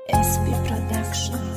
SP Production.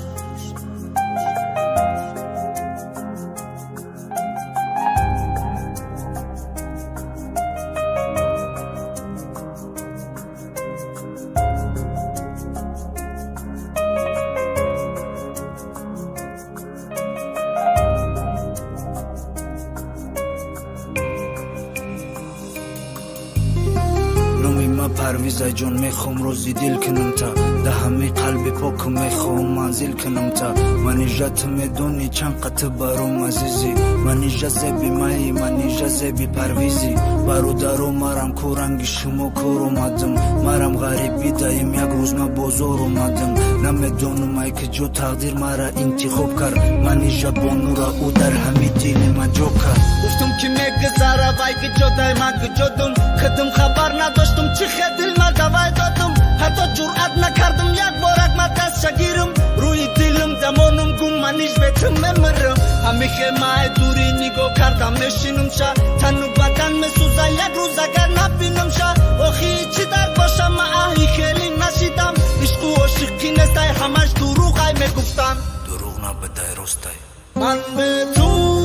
پرویزه جون میخوام روزی دل کنم تا ده همه قلب پاک میخوام منزل کنم تا منی جت میدونی چند قطع برام عزیزی منی جذبی مایی منی جذبی پرویزی برادرو مرم کورنگ شما کور اومدم مرم غریبی دایم یک روز من بازار اومدم نمیدونم ای که جو تقدیر مرا انتخاب کرد منی جت بانو را او در همه دل من جو کرد گفتم که میگذره وای که جدای من که جدم خودم خبر نداشتم چی دل من دوای دادم حتی جرأت نکردم یک بارک من دست شگیرم روی دلم دمانم گم منیش بیتم میمرم همیشه مای دوری نگاه کردم نشینم شا تن و بدن میسوزه یک روز اگر نبینم شا آخی چی در باشم من آهی خیلی نشیدم عشق و عاشقی نستای همش دروغ های میگفتم دروغ نبدای راستای من به تو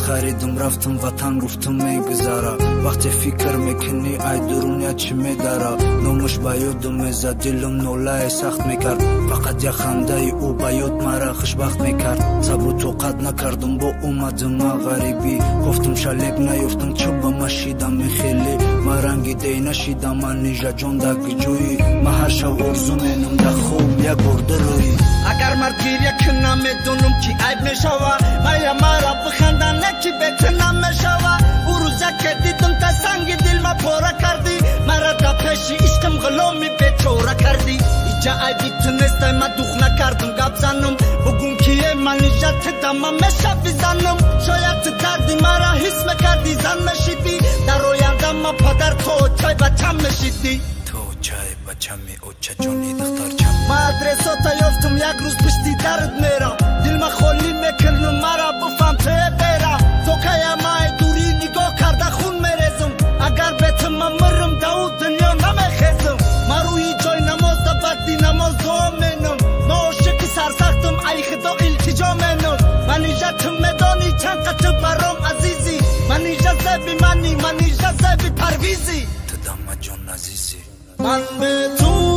خریدم رفتم وطن گفتم میگذره وقتی فکر میکنی ای دنیا چی میداره نومش با یادم میزد دلم نولای سخت میکرد فقط یک خنده او با یاد مرا خوشبخت میکرد صبر و طاقت نکردم با اومدم غریبی گفتم شلیک نیفتم چوب مشیدم میخیلی ما رنگی دی نشیدم من نیجا جان دگی جویی ما هر شب ارزو مینم در خوب یک برده روی اگر مرد گیریه کنم میدونم که عیب میشوه مایا مرا بخندن نکی بتنم میشوه او روزه که دیدم تا سنگ دل ما پاره کردی مرا دا پیشی عشقم غلامی بیچوره کردی ایجا عیبی تنسته ما دوخ نکردم گب زنم بگون که من ایجت دمم میشه بزنم شاید دردی مرا حس میکردی زن میشیدی در آینده ما پدر تو چای بچم میشیدی تو چای بچمی او چه جونی دختر چم ما ادرسا تا یافتم یک روز پشتی درد میرم دل ما خالی میکنم مرا بفهم تو بیرم تو که مای دوری نگاه کرده خون میریزم اگر بیتم من مرم دو دنیا نمیخیزم ما روی جای نماز دا بدی نماز دعا مینم ناشکی سرسختم ای خدا التجا مینم من ایجتم میدانی چند قطع برام عزیزی من ایجزبی منی من ایجزبی پرویزی تو دم جان عزیزی من به تو